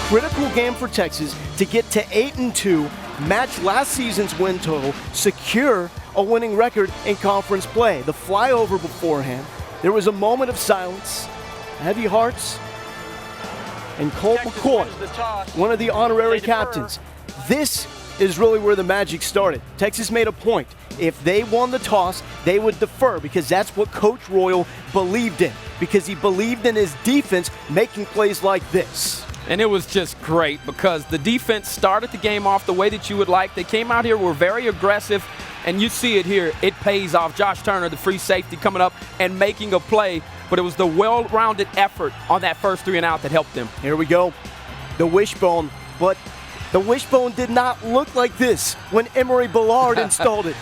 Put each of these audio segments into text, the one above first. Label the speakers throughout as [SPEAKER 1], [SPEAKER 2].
[SPEAKER 1] critical game for Texas to get to 8-2, match last season's win total, secure a winning record in conference play. The flyover beforehand, there was a moment of silence, heavy hearts, and Colt McCoy, one of the honorary captains. This is really where the magic started. Texas made a point. If they won the toss, they would defer because that's what Coach Royal believed in, because he believed in his defense making plays like this.
[SPEAKER 2] And it was just great because the defense started the game off the way that you would like. They came out here, were very aggressive, and you see it here. It pays off. Josh Turner, the free safety, coming up and making a play, but it was the well-rounded effort on that first 3 and out that helped them.
[SPEAKER 1] Here we go. The wishbone, but the wishbone did not look like this when Emory Ballard installed it.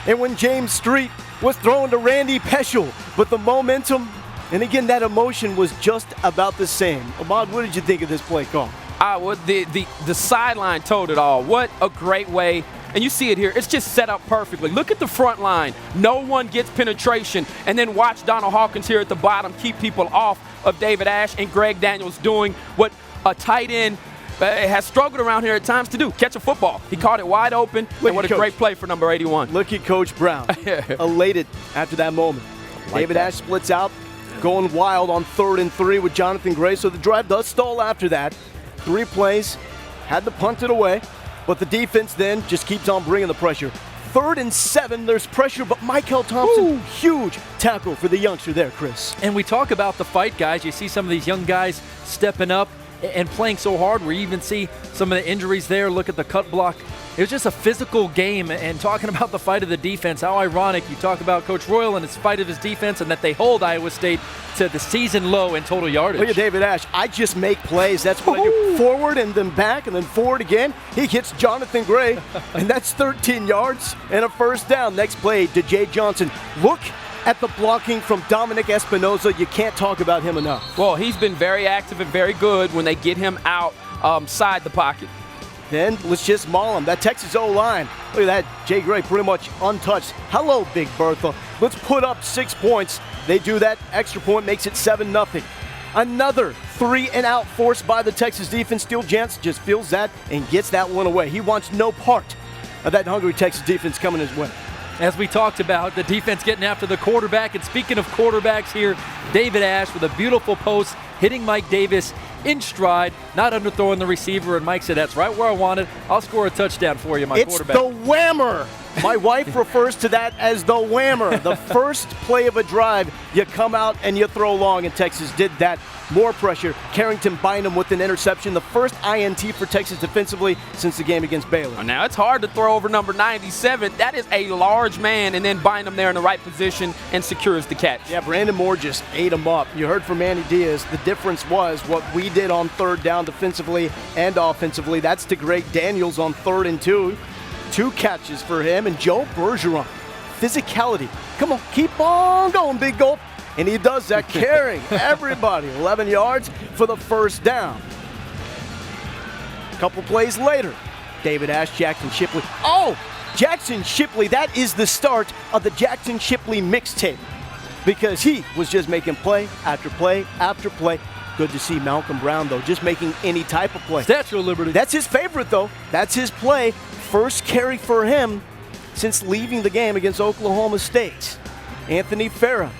[SPEAKER 1] And when James Street was thrown to Randy Peschel. But the momentum, and again, that emotion was just about the same. Ahmad, what did you think of this play call?
[SPEAKER 2] The sideline told it all. What a great way. And you see it here. It's just set up perfectly. Look at the front line. No one gets penetration. And then watch Donald Hawkins here at the bottom keep people off of David Ash and Greg Daniels doing what a tight end has struggled around here at times to do, catch a football. He caught it wide open, and what a great play for number 81.
[SPEAKER 1] Look at Coach Brown, elated after that moment. David Ash splits out, going wild on 3rd and 3 with Jonathan Gray, so the drive does stall after that. 3 plays, had to punt it away, but the defense then just keeps on bringing the pressure. 3rd and 7, there's pressure, but Michael Thompson, huge tackle for the youngster there, Chris.
[SPEAKER 3] And we talk about the fight, guys. You see some of these young guys stepping up and playing so hard. We even see some of the injuries there. Look at the cut block. It was just a physical game. And talking about the fight of the defense, how ironic. You talk about Coach Royal and his fight of his defense and that they hold Iowa State to the season low in total yardage.
[SPEAKER 1] Look at David Ash. I just make plays. That's what I do. Forward and then back and then forward again. He hits Jonathan Gray, and that's 13 yards and a first down. Next play to Jay Johnson. Look at the blocking from Dominic Espinoza. You can't talk about him enough.
[SPEAKER 2] Well, he's been very active and very good when they get him outside the pocket.
[SPEAKER 1] Then let's just maul him. That Texas O-line. Look at that. Jay Gray pretty much untouched. Hello, Big Bertha. Let's put up 6 points. They do that. Extra point makes it 7-0. Another 3 and out forced by the Texas defense. Steele Jansen just feels that and gets that one away. He wants no part of that hungry Texas defense coming his way.
[SPEAKER 3] As we talked about, the defense getting after the quarterback. And speaking of quarterbacks here, David Ash with a beautiful post, hitting Mike Davis in stride, not underthrowing the receiver. And Mike said, that's right where I want it. I'll score a touchdown for you, my quarterback.
[SPEAKER 1] It's the whammer. My wife refers to that as the whammer. The first play of a drive, you come out and you throw long, and Texas did that. More pressure. Carrington Bynum with an interception. The first INT for Texas defensively since the game against Baylor.
[SPEAKER 2] Now, it's hard to throw over number 97. That is a large man, and then Bynum there in the right position and secures the catch.
[SPEAKER 1] Yeah, Brandon Moore just ate him up. You heard from Manny Diaz. The difference was what we did on 3rd down defensively and offensively. That's to Greg Daniels on 3rd and 2. 2 catches for him. And Joe Bergeron, physicality. Come on, keep on going, Big Gulp. And he does that, carrying everybody. 11 yards for the first down. A couple plays later, David Ash, Jackson Shipley. Oh, Jackson Shipley, that is the start of the Jackson Shipley mixtape, because he was just making play after play after play. Good to see Malcolm Brown, though, just making any type of play.
[SPEAKER 3] Statue of Liberty.
[SPEAKER 1] That's his favorite, though. That's his play. First carry for him since leaving the game against Oklahoma State. Anthony Farah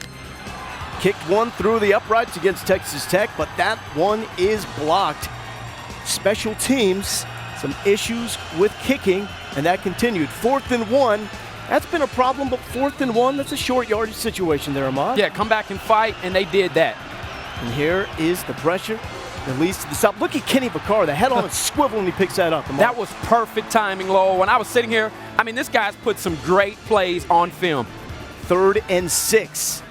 [SPEAKER 1] kicked one through the uprights against Texas Tech, but that one is blocked. Special teams, some issues with kicking, and that continued. 4th and 1. That's been a problem, but 4th and 1, that's a short yardage situation there, Ahmad.
[SPEAKER 2] Yeah, come back and fight, and they did that.
[SPEAKER 1] And here is the pressure that leads to the stop. Look at Kenny Vaccaro, the head on a swivel, and he picks that up.
[SPEAKER 2] That was perfect timing, Lowell. When I was sitting here, I mean, this guy's put some great plays on film.
[SPEAKER 1] 3rd and 6.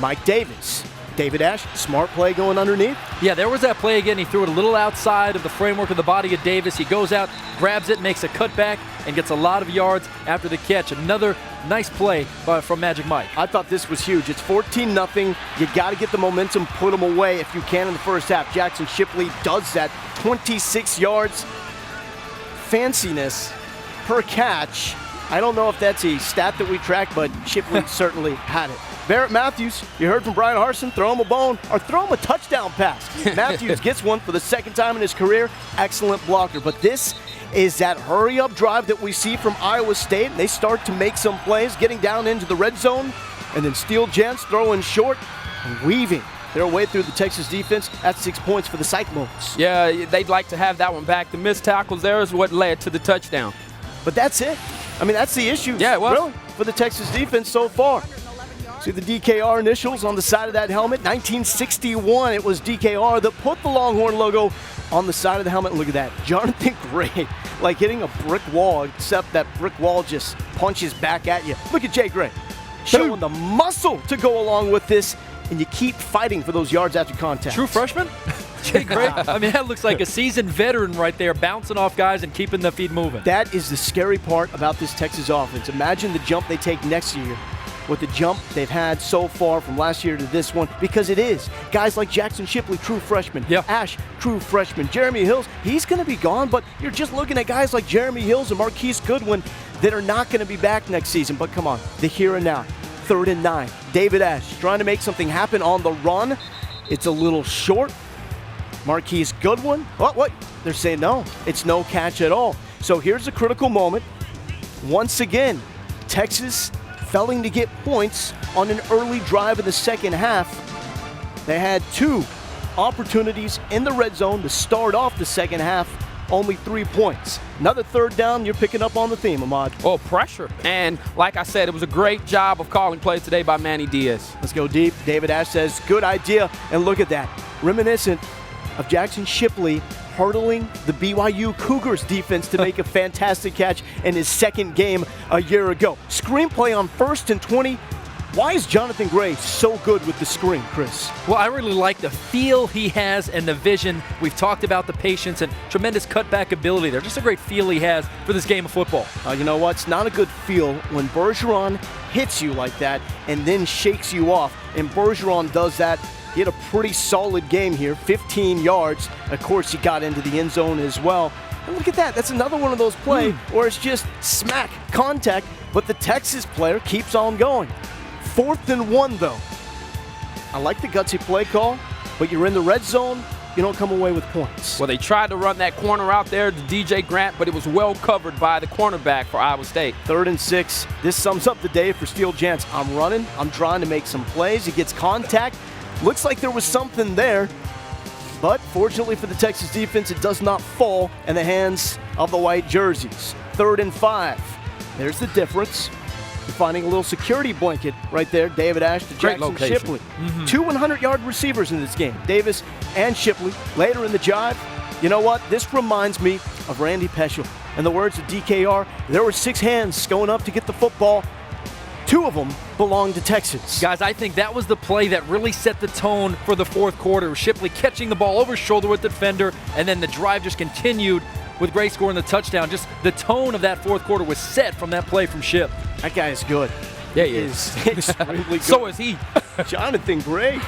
[SPEAKER 1] Mike Davis. David Ash, smart play going underneath.
[SPEAKER 3] Yeah, there was that play again. He threw it a little outside of the framework of the body of Davis. He goes out, grabs it, makes a cutback, and gets a lot of yards after the catch. Another nice play from Magic Mike.
[SPEAKER 1] I thought this was huge. It's 14-0. You got to get the momentum, put them away if you can in the first half. Jackson Shipley does that. 26 yards. Fanciness per catch. I don't know if that's a stat that we track, but Shipley certainly had it. Barrett Matthews, you heard from Brian Harsin, throw him a bone or throw him a touchdown pass. Matthews gets one for the second time in his career. Excellent blocker. But this is that hurry-up drive that we see from Iowa State. They start to make some plays, getting down into the red zone, and then Steele Gents throwing short and weaving their way through the Texas defense. That's 6 points for the Cyclones.
[SPEAKER 2] Yeah, they'd like to have that one back. The missed tackles there is what led to the touchdown.
[SPEAKER 1] But that's it. I mean, that's the issue,
[SPEAKER 2] yeah, it was.
[SPEAKER 1] really, for the Texas defense so far. See the DKR initials on the side of that helmet. 1961, it was DKR that put the Longhorn logo on the side of the helmet. Look at that. Jonathan Gray, like hitting a brick wall, except that brick wall just punches back at you. Look at Jay Gray, showing the muscle to go along with this, and you keep fighting for those yards after contact.
[SPEAKER 3] True freshman? Jay Gray? I mean, that looks like a seasoned veteran right there, bouncing off guys and keeping the feet moving.
[SPEAKER 1] That is the scary part about this Texas offense. Imagine the jump they take next year with the jump they've had so far from last year to this one, because it is. Guys like Jackson Shipley, true freshman.
[SPEAKER 3] Yep.
[SPEAKER 1] Ash, true freshman. Jeremy Hills, he's going to be gone, but you're just looking at guys like Jeremy Hills and Marquise Goodwin that are not going to be back next season. But come on, the here and now. 3rd and 9. David Ash trying to make something happen on the run. It's a little short. Marquise Goodwin, what? They're saying no. It's no catch at all. So here's a critical moment. Once again, Texas failing to get points on an early drive in the second half. They had 2 opportunities in the red zone to start off the second half, only 3 points. Another 3rd down, you're picking up on the theme, Ahmad.
[SPEAKER 2] Oh, pressure. And like I said, it was a great job of calling plays today by Manny Diaz.
[SPEAKER 1] Let's go deep. David Ash says, good idea. And look at that. Reminiscent of Jackson Shipley hurdling the BYU Cougars defense to make a fantastic catch in his second game a year ago. Screenplay on 1st and 20. Why is Jonathan Gray so good with the screen, Chris?
[SPEAKER 3] Well, I really like the feel he has and the vision. We've talked about the patience and tremendous cutback ability there. Just a great feel he has for this game of football.
[SPEAKER 1] You know what? It's not a good feel when Bergeron hits you like that and then shakes you off. And Bergeron does that. He had a pretty solid game here, 15 yards. Of course, he got into the end zone as well. And look at that. That's another one of those plays where it's just smack contact, but the Texas player keeps on going. 4th and 1, though. I like the gutsy play call, but you're in the red zone. You don't come away with points.
[SPEAKER 2] Well, they tried to run that corner out there to DJ Grant, but it was well covered by the cornerback for Iowa State.
[SPEAKER 1] 3rd and 6. This sums up the day for Steele Gents. I'm running. I'm trying to make some plays. He gets contact. Looks like there was something there, but fortunately for the Texas defense, it does not fall in the hands of the white jerseys. 3rd and 5. There's the difference. You're finding a little security blanket right there. David Ash to Jackson Shipley. 2 100-yard receivers in this game, Davis and Shipley. Later in the jive, you know what? This reminds me of Randy Peschel. In the words of DKR, there were 6 hands going up to get the football. 2 of them belong to Texas.
[SPEAKER 3] Guys, I think that was the play that really set the tone for the 4th quarter. Shipley catching the ball over his shoulder with the defender, and then the drive just continued with Gray scoring the touchdown. Just the tone of that 4th quarter was set from that play from Ship.
[SPEAKER 1] That guy is good.
[SPEAKER 2] Yeah, he is.
[SPEAKER 1] Extremely good.
[SPEAKER 2] So is he.
[SPEAKER 1] Jonathan Gray.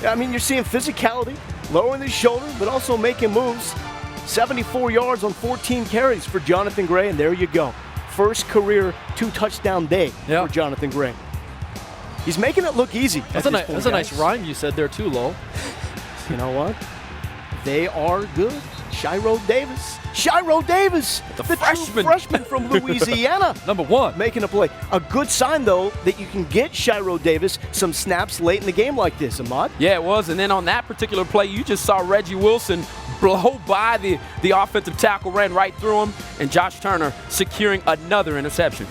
[SPEAKER 1] I mean, you're seeing physicality, lowering his shoulder, but also making moves. 74 yards on 14 carries for Jonathan Gray, and there you go. First career 2-touchdown day for Jonathan Gray. He's making it look easy.
[SPEAKER 3] That's a nice rhyme you said there too, Lowell.
[SPEAKER 1] You know what? They are good. Shiro Davis. The freshman from Louisiana.
[SPEAKER 3] Number 1.
[SPEAKER 1] Making a play. A good sign, though, that you can get Shiro Davis some snaps late in the game like this, Ahmad.
[SPEAKER 2] Yeah, it was. And then on that particular play, you just saw Reggie Wilson blow by the offensive tackle, ran right through him, and Josh Turner securing another interception.